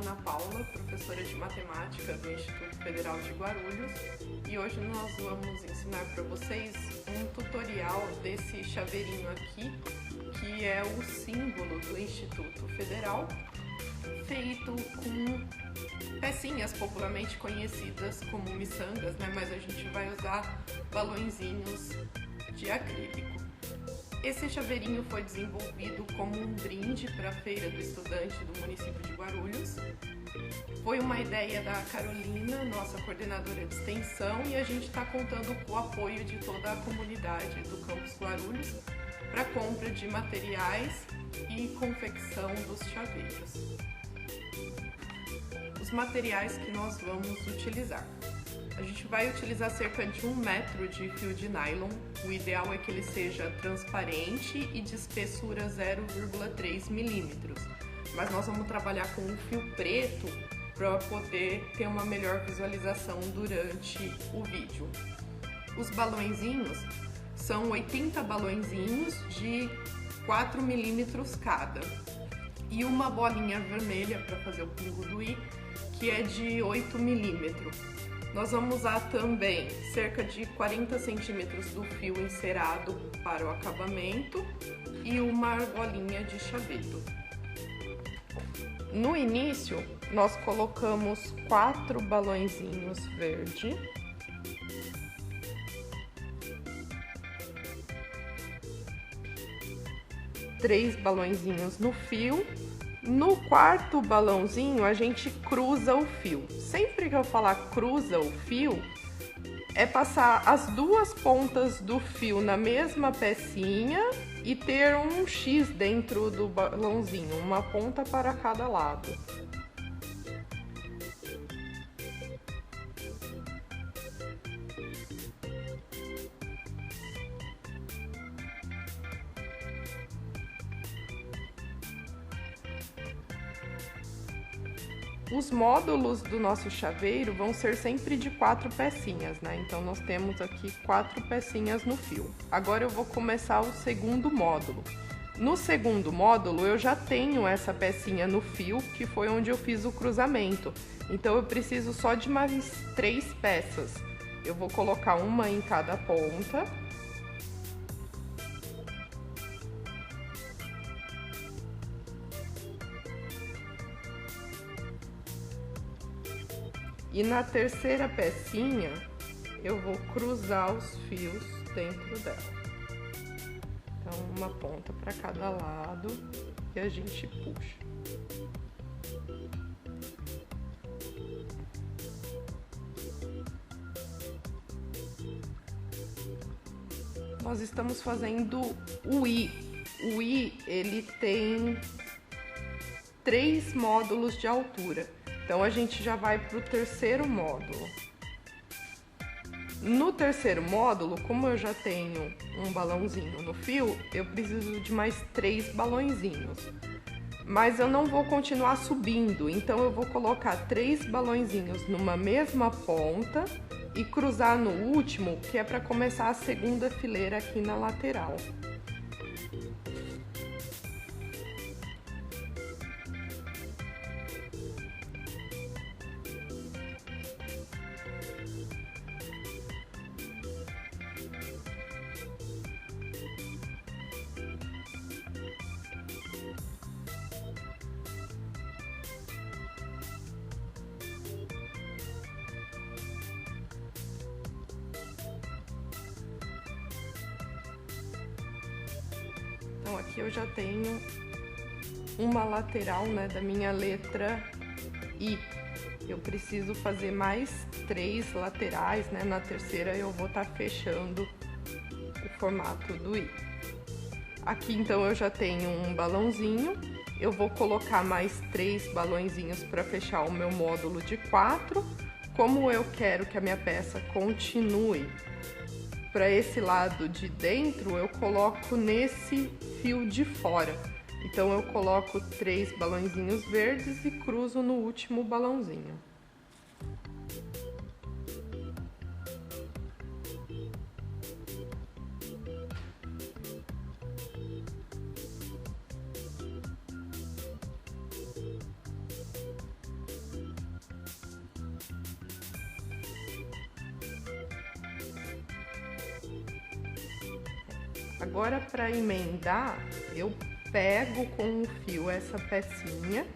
Ana Paula, professora de matemática do Instituto Federal de Guarulhos, e hoje nós vamos ensinar para vocês um tutorial desse chaveirinho aqui, que é o símbolo do Instituto Federal, feito com pecinhas popularmente conhecidas como miçangas, né? Mas a gente vai usar balõezinhos de acrílico. Esse chaveirinho foi desenvolvido como um brinde para a Feira do Estudante do município de Guarulhos. Foi uma ideia da Carolina, nossa coordenadora de extensão, e a gente está contando com o apoio de toda a comunidade do Campus Guarulhos para a compra de materiais e confecção dos chaveiros. Os materiais que nós vamos utilizar. A gente vai utilizar cerca de 1 metro de fio de nylon. O ideal é que ele seja transparente e de espessura 0,3 milímetros. Mas nós vamos trabalhar com um fio preto para poder ter uma melhor visualização durante o vídeo. Os balõezinhos são 80 balõezinhos de 4 milímetros cada. E uma bolinha vermelha para fazer o pingo do i, que é de 8 milímetros. Nós vamos usar também cerca de 40 centímetros do fio encerado para o acabamento e uma argolinha de chaveiro. No início, nós colocamos 4 balõezinhos verde, três balõezinhos no fio. No quarto balãozinho, a gente cruza o fio. Sempre que eu falar cruza o fio, é passar as duas pontas do fio na mesma pecinha e ter um X dentro do balãozinho, uma ponta para cada lado. Os módulos do nosso chaveiro vão ser sempre de 4 pecinhas, né? Então, nós temos aqui 4 pecinhas no fio. Agora eu vou começar o segundo módulo. No segundo módulo, eu já tenho essa pecinha no fio, que foi onde eu fiz o cruzamento. Então, eu preciso só de mais 3 peças. Eu vou colocar uma em cada ponta. E na terceira pecinha, eu vou cruzar os fios dentro dela. Então, uma ponta para cada lado e a gente puxa. Nós estamos fazendo o i. O i, ele tem 3 módulos de altura. Então, a gente já vai para o terceiro módulo. No terceiro módulo, como eu já tenho um balãozinho no fio, eu preciso de mais 3 balõezinhos. Mas eu não vou continuar subindo, então eu vou colocar 3 balõezinhos numa mesma ponta e cruzar no último, que é para começar a segunda fileira aqui na lateral. Então, aqui eu já tenho uma lateral, né, da minha letra I. Eu preciso fazer mais 3 laterais, né? Na terceira eu vou estar fechando o formato do I. Aqui, então, eu já tenho um balãozinho. Eu vou colocar mais 3 balõezinhos para fechar o meu módulo de 4. Como eu quero que a minha peça continue para esse lado de dentro, eu coloco nesse fio de fora. Então, eu coloco 3 balãozinhos verdes e cruzo no último balãozinho. Agora, para emendar, eu pego com o fio essa pecinha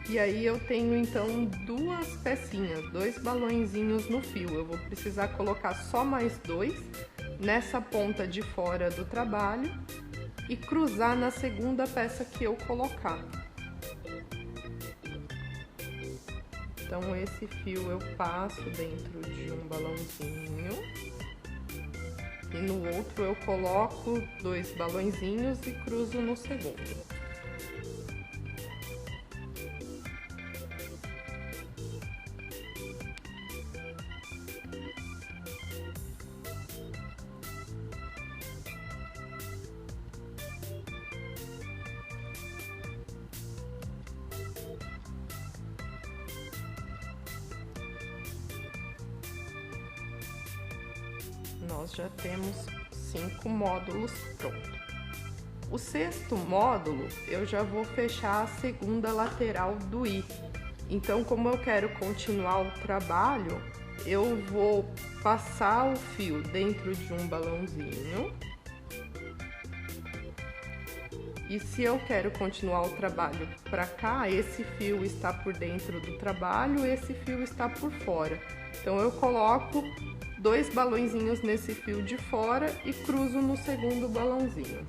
e aí eu tenho então duas pecinhas, dois balõezinhos no fio. Eu vou precisar colocar só mais dois nessa ponta de fora do trabalho e cruzar na segunda peça que eu colocar. Então esse fio eu passo dentro de um balãozinho e no outro eu coloco dois balõezinhos e cruzo no segundo. Nós já temos 5 módulos prontos. O sexto módulo, eu já vou fechar a segunda lateral do I. Então, como eu quero continuar o trabalho, eu vou passar o fio dentro de um balãozinho. E se eu quero continuar o trabalho para cá, esse fio está por dentro do trabalho, esse fio está por fora. Então, eu coloco dois balõezinhos nesse fio de fora e cruzo no segundo balãozinho.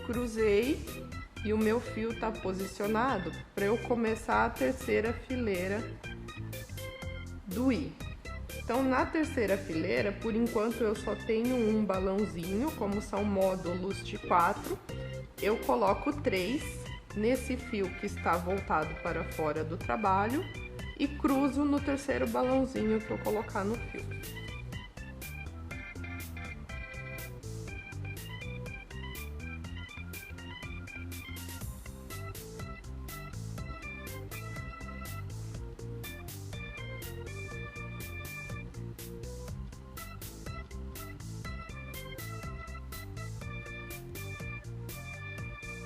Cruzei e o meu fio está posicionado para eu começar a terceira fileira do I. Então, na terceira fileira, por enquanto eu só tenho um balãozinho, como são módulos de 4, eu coloco 3 nesse fio que está voltado para fora do trabalho e cruzo no terceiro balãozinho que eu colocar no fio.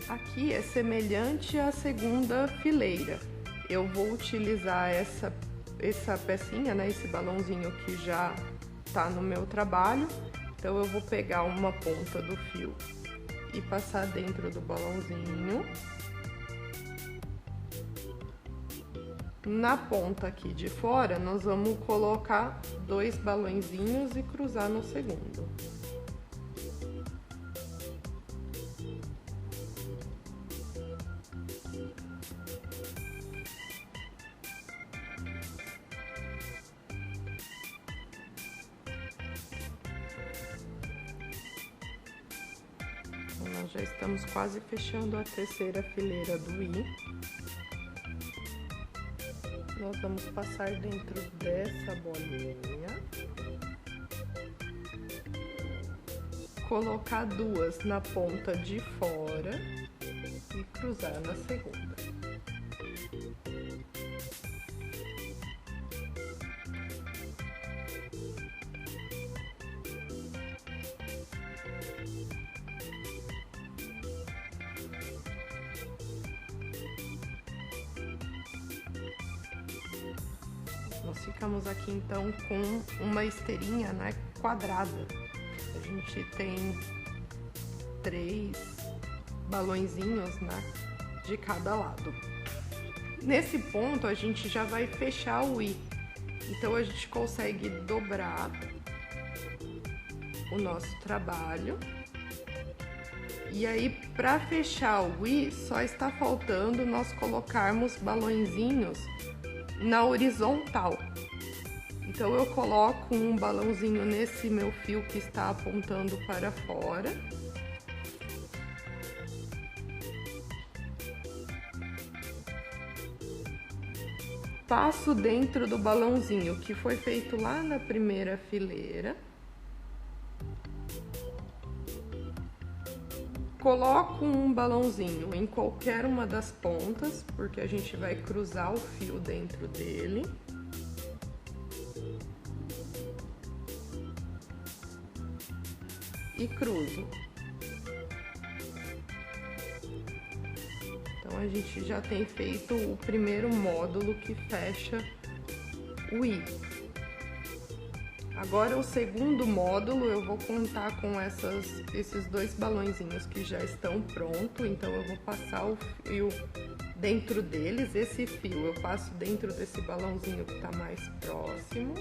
Aqui é semelhante à segunda fileira. Eu vou utilizar essa pecinha, né, esse balãozinho que já tá no meu trabalho. Então, eu vou pegar uma ponta do fio e passar dentro do balãozinho. Na ponta aqui de fora, nós vamos colocar dois balõezinhos e cruzar no segundo. Nós já estamos quase fechando a terceira fileira do I. Nós vamos passar dentro dessa bolinha, colocar duas na ponta de fora e cruzar na segunda. Nós ficamos aqui então com uma esteirinha, né, quadrada. A gente tem 3 balõezinhos, né, de cada lado. Nesse ponto a gente já vai fechar o I. Então a gente consegue dobrar o nosso trabalho. E aí, para fechar o I, só está faltando nós colocarmos balõezinhos na horizontal. Então, eu coloco um balãozinho nesse meu fio que está apontando para fora. Passo dentro do balãozinho que foi feito lá na primeira fileira. Coloco um balãozinho em qualquer uma das pontas, porque a gente vai cruzar o fio dentro dele. E cruzo. a gente já tem feito o primeiro módulo que fecha o i. Agora o segundo módulo eu vou contar com esses dois balõezinhos que já estão prontos, então eu vou passar o fio dentro deles. Esse fio eu passo dentro desse balãozinho que está mais próximo.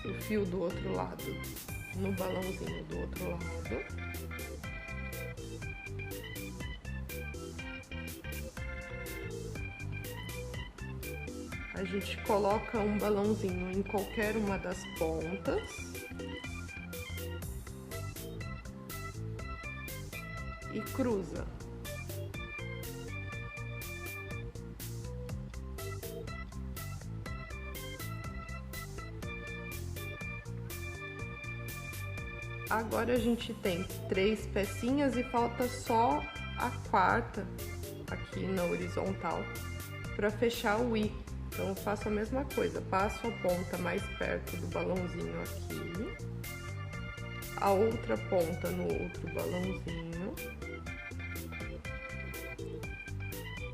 O fio do outro lado no balãozinho do outro lado. A gente coloca um balãozinho em qualquer uma das pontas. E cruza. Agora a gente tem 3 pecinhas e falta só a quarta aqui na horizontal para fechar o i. Então eu faço a mesma coisa, passo a ponta mais perto do balãozinho aqui, a outra ponta no outro balãozinho,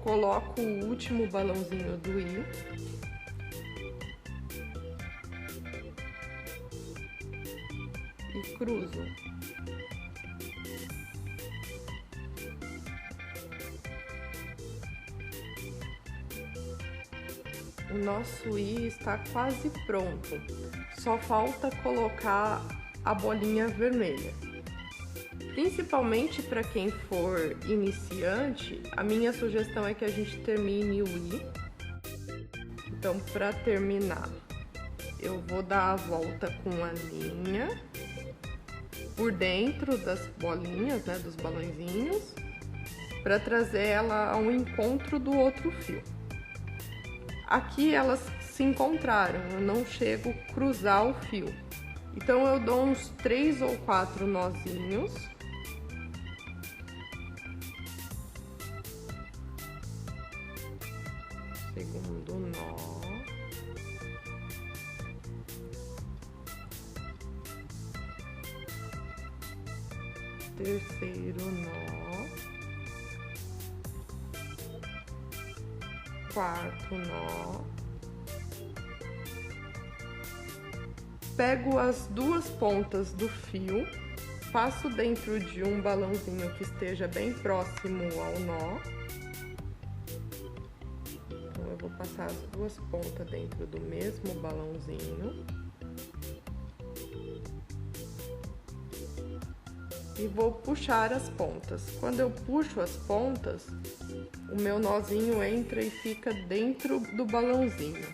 coloco o último balãozinho do i, e cruzo. O nosso i está quase pronto, só falta colocar a bolinha vermelha. Principalmente para quem for iniciante, a minha sugestão é que a gente termine o i. Então, para terminar, eu vou dar a volta com a linha por dentro das bolinhas, né, dos balãozinhos, para trazer ela ao encontro do outro fio. Aqui elas se encontraram, eu não chego a cruzar o fio. Então eu dou uns 3 ou 4 nozinhos. Segundo nó. Terceiro nó. Quarto nó. Pego as duas pontas do fio, passo dentro de um balãozinho que esteja bem próximo ao nó. Então eu vou passar as duas pontas dentro do mesmo balãozinho. E vou puxar as pontas. Quando eu puxo as pontas, o meu nozinho entra e fica dentro do balãozinho.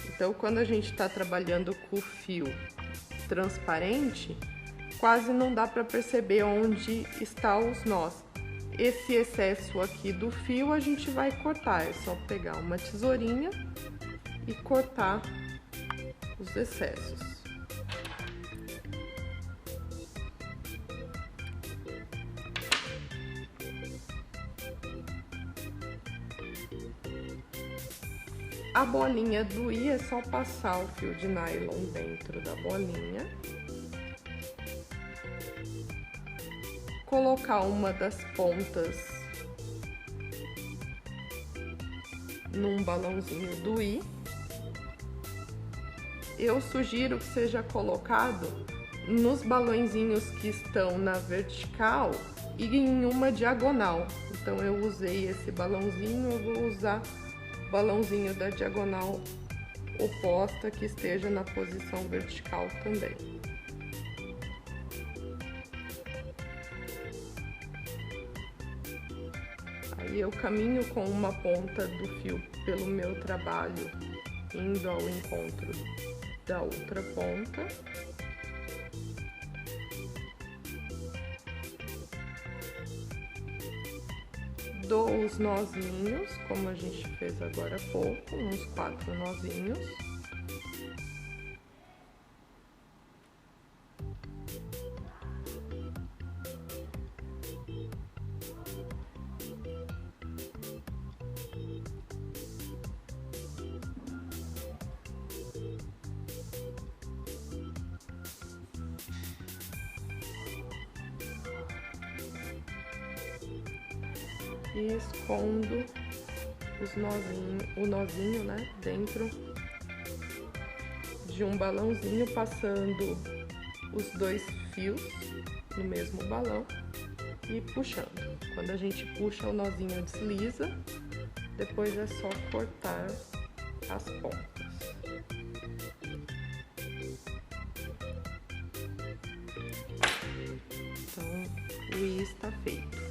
Então, quando a gente está trabalhando com o fio transparente, quase não dá para perceber onde estão os nós. Esse excesso aqui do fio a gente vai cortar, é só pegar uma tesourinha e cortar os excessos. A bolinha do i é só passar o fio de nylon dentro da bolinha. Colocar uma das pontas num balãozinho do i. Eu sugiro que seja colocado nos balõezinhos que estão na vertical e em uma diagonal. Então eu usei esse balãozinho, eu vou usar balãozinho da diagonal oposta que esteja na posição vertical também. Aí eu caminho com uma ponta do fio pelo meu trabalho, indo ao encontro da outra ponta. Dou os nozinhos, como a gente fez agora há pouco, uns 4 nozinhos. e escondo o nozinho, né, dentro de um balãozinho, passando os 2 fios no mesmo balão e puxando. Quando a gente puxa, o nozinho desliza, depois é só cortar as pontas. Então, o I está feito.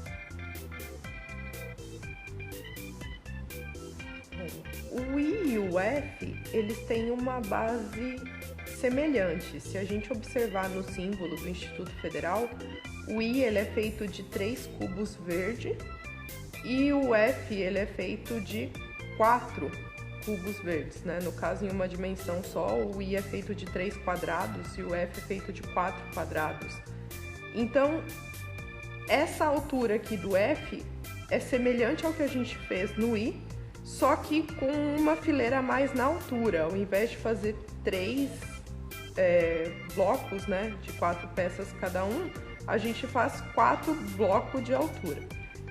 O I e o F, eles têm uma base semelhante. Se a gente observar no símbolo do Instituto Federal, o I ele é feito de 3 cubos verde e o F ele é feito de 4 cubos verdes, né? No caso, em uma dimensão só, o I é feito de 3 quadrados e o F é feito de 4 quadrados. Então, essa altura aqui do F é semelhante ao que a gente fez no I, só que com uma fileira a mais na altura. Ao invés de fazer 3 blocos, né, de 4 peças cada um, a gente faz 4 blocos de altura.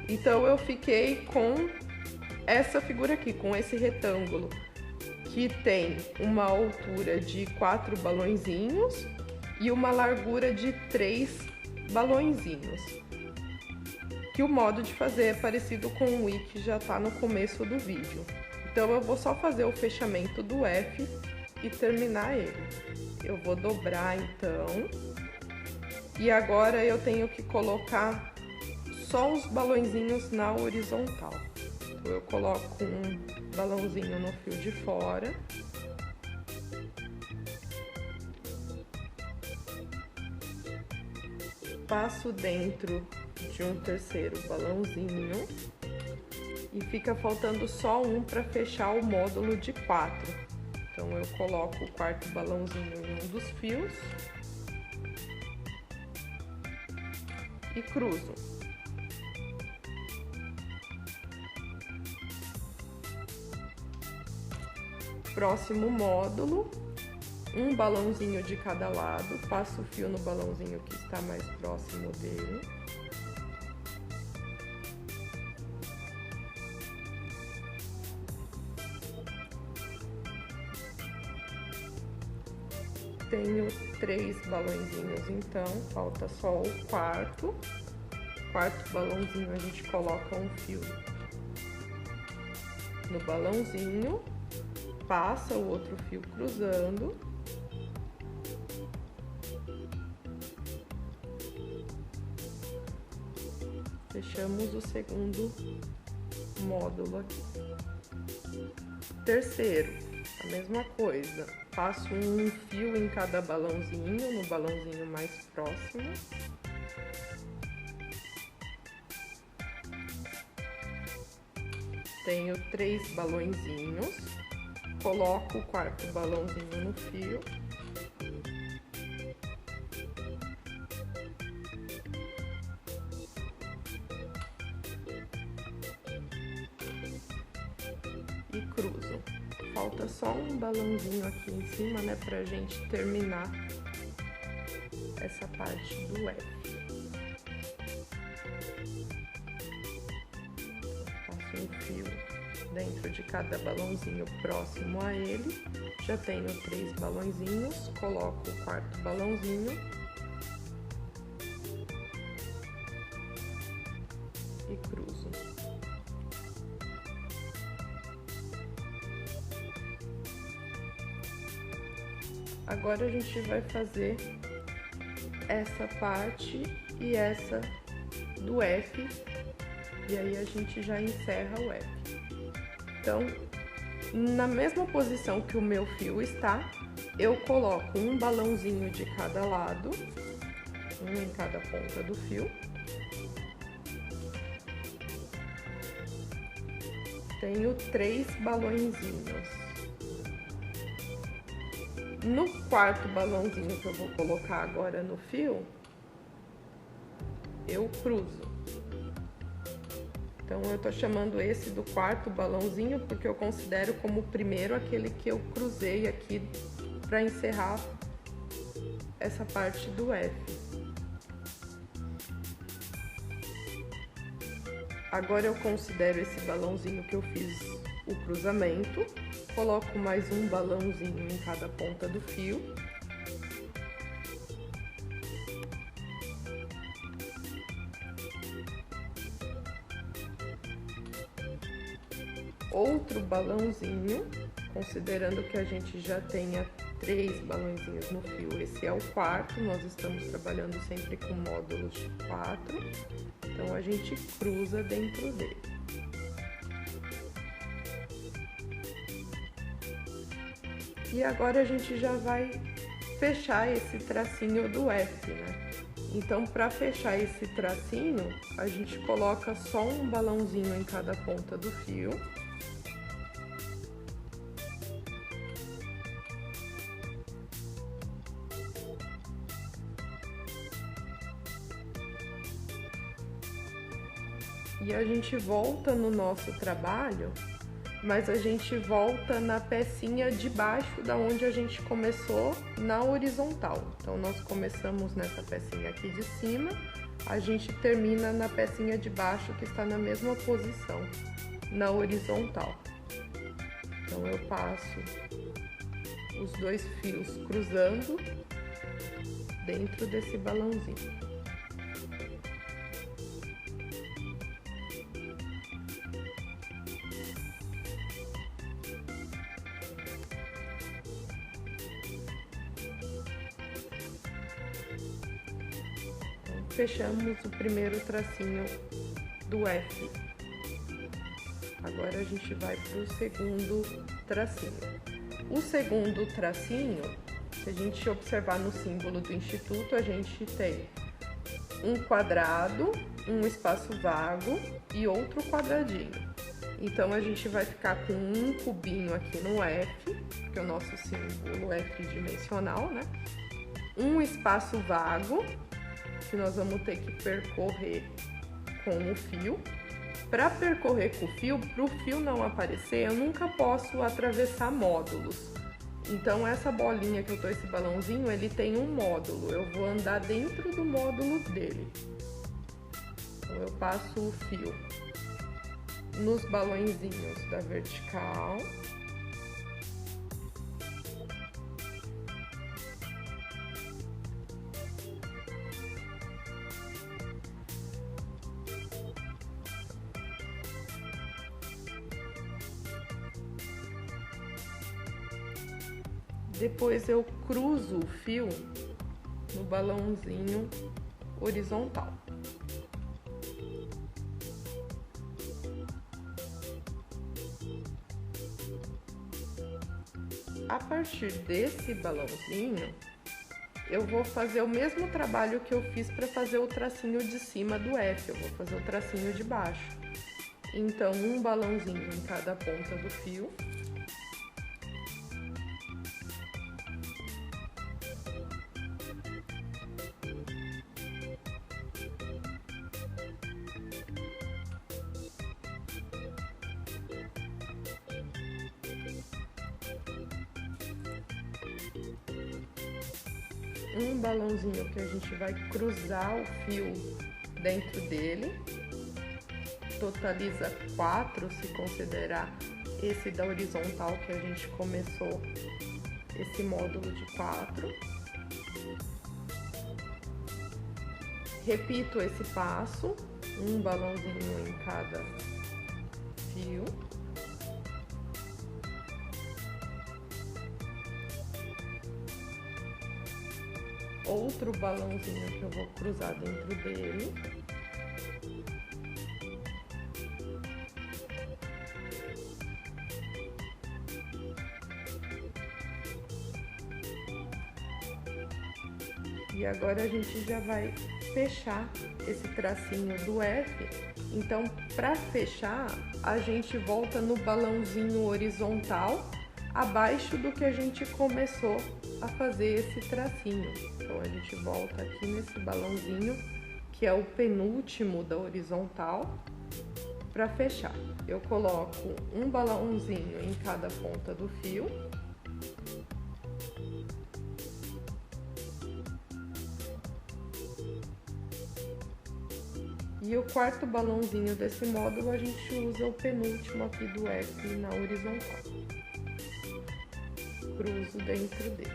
Então eu fiquei com essa figura aqui, com esse retângulo, que tem uma altura de 4 balõezinhos e uma largura de 3 balõezinhos. Que o modo de fazer é parecido com o I que já está no começo do vídeo. Então eu vou só fazer o fechamento do F e terminar ele. Eu vou dobrar então, e agora eu tenho que colocar só os balõezinhos na horizontal. Então eu coloco um balãozinho no fio de fora. Passo dentro de um terceiro balãozinho e fica faltando só um para fechar o módulo de 4. Então eu coloco o 4º balãozinho em um dos fios e cruzo. Próximo módulo, um balãozinho de cada lado, passo o fio no balãozinho que está mais próximo dele. Tenho 3 balãozinhos, então falta só o 4º. O 4º balãozinho a gente coloca um fio no balãozinho, passa o outro fio cruzando. Fechamos o segundo módulo aqui. Terceiro, a mesma coisa. Passo um fio em cada balãozinho, no balãozinho mais próximo. Tenho 3 balõezinhos. Coloco o 4º balãozinho no fio. E cruzo. Falta só um balãozinho aqui em cima, né, pra gente terminar essa parte do F. Passo um fio dentro de cada balãozinho próximo a ele. Já tenho 3 balãozinhos, coloco o 4º balãozinho e cruzo. Agora a gente vai fazer essa parte e essa do F, e aí a gente já encerra o F. Então, na mesma posição que o meu fio está, eu coloco um balãozinho de cada lado, um em cada ponta do fio. Tenho 3 balõezinhos. No 4º balãozinho que eu vou colocar agora no fio, eu cruzo. Então, eu tô chamando esse do 4º balãozinho porque eu considero como o primeiro aquele que eu cruzei aqui para encerrar essa parte do F. Agora eu considero esse balãozinho que eu fiz o cruzamento, coloco mais um balãozinho em cada ponta do fio. Outro balãozinho, considerando que a gente já tenha 3 balãozinhos no fio, esse é o quarto, nós estamos trabalhando sempre com módulos de 4, então a gente cruza dentro dele. E agora a gente já vai fechar esse tracinho do F, né? Então, para fechar esse tracinho, a gente coloca só um balãozinho em cada ponta do fio. E a gente volta no nosso trabalho, mas a gente volta na pecinha de baixo da onde a gente começou na horizontal. Então, nós começamos nessa pecinha aqui de cima, a gente termina na pecinha de baixo que está na mesma posição, na horizontal. Então, eu passo os 2 fios cruzando dentro desse balãozinho. Fechamos o primeiro tracinho do F. Agora a gente vai para o segundo tracinho. O segundo tracinho, se a gente observar no símbolo do Instituto, a gente tem um quadrado, um espaço vago e outro quadradinho. Então, a gente vai ficar com um cubinho aqui no F, que é o nosso símbolo é tridimensional, né? Um espaço vago, que nós vamos ter que percorrer com o fio. Para percorrer com o fio, para o fio não aparecer, eu nunca posso atravessar módulos. Então, essa bolinha que eu tô, esse balãozinho, ele tem um módulo. Eu vou andar dentro do módulo dele. Então, eu passo o fio nos balõezinhos da vertical. Depois eu cruzo o fio no balãozinho horizontal. A partir desse balãozinho, eu vou fazer o mesmo trabalho que eu fiz para fazer o tracinho de cima do F, eu vou fazer o tracinho de baixo. Então, um balãozinho em cada ponta do fio. Um balãozinho que a gente vai cruzar o fio dentro dele, totaliza 4 se considerar esse da horizontal que a gente começou, esse módulo de 4. Repito esse passo, um balãozinho em cada fio. Outro balãozinho que eu vou cruzar dentro dele. E agora a gente já vai fechar esse tracinho do F. Então, para fechar, a gente volta no balãozinho horizontal, abaixo do que a gente começou a fazer esse tracinho. Então, a gente volta aqui nesse balãozinho, que é o penúltimo da horizontal, para fechar. Eu coloco um balãozinho em cada ponta do fio. E E o quarto balãozinho desse módulo a gente usa o penúltimo aqui do F na horizontal. Cruzo dentro dele.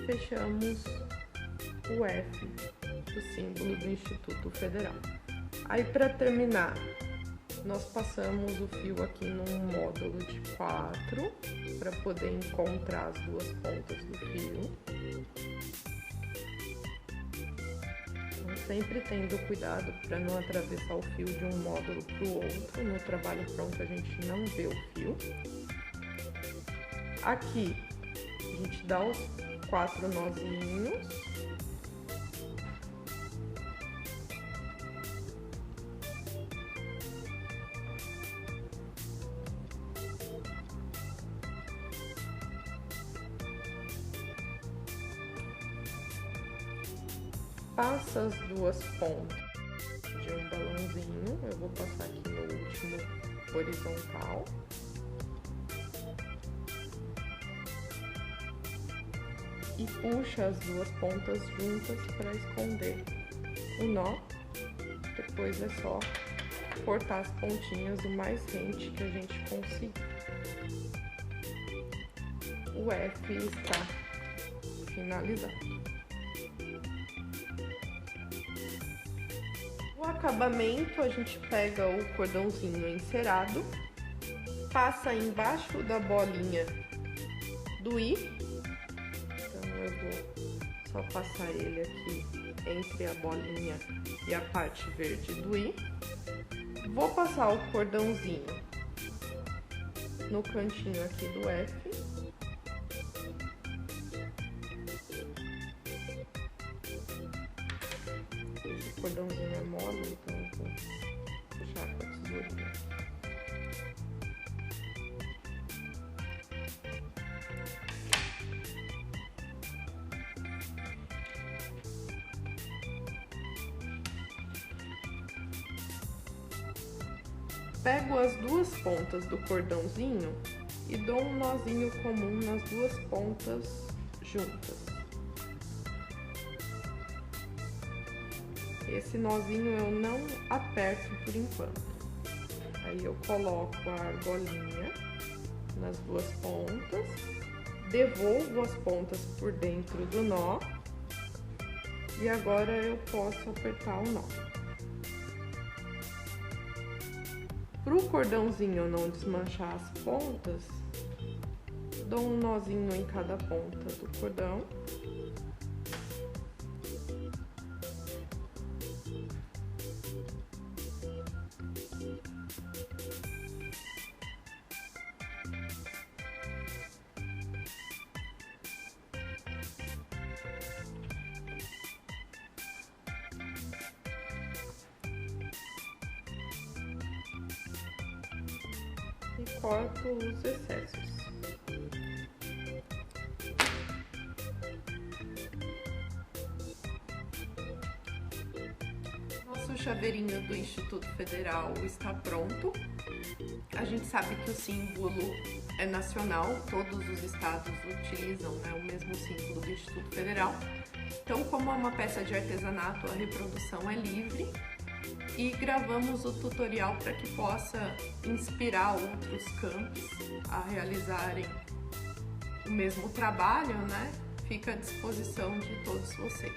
Fechamos o F, o símbolo do Instituto Federal. Aí, para terminar, nós passamos o fio aqui num módulo de 4 para poder encontrar as duas pontas do fio. Então, sempre tendo cuidado para não atravessar o fio de um módulo para o outro. No trabalho pronto a gente não vê o fio. Aqui a gente dá os 4 nozinhos. Passa as duas pontas de um balãozinho, eu vou passar aqui no último horizontal. E puxa as duas pontas juntas para esconder o nó. Depois é só cortar as pontinhas o mais rente que a gente conseguir. O F está finalizado. O acabamento, a gente pega o cordãozinho encerado, passa embaixo da bolinha do I. Então eu vou só passar ele aqui entre a bolinha e a parte verde do I. Vou passar o cordãozinho no cantinho aqui do F. Esse cordãozinho é mole, então eu vou puxar com a tesourinha. Pego as duas pontas do cordãozinho e dou um nozinho comum nas duas pontas juntas. Esse nozinho eu não aperto por enquanto. Aí eu coloco a argolinha nas duas pontas, devolvo as pontas por dentro do nó e agora eu posso apertar o nó. Para o cordãozinho não desmanchar as pontas, dou um nozinho em cada ponta do cordão. E corto os excessos. Nosso chaveirinho do Instituto Federal está pronto. A gente sabe que o símbolo é nacional, todos os estados utilizam, né, o mesmo símbolo do Instituto Federal. Então, como é uma peça de artesanato, a reprodução é livre. E gravamos o tutorial para que possa inspirar outros campos a realizarem o mesmo trabalho, né? Fica à disposição de todos vocês.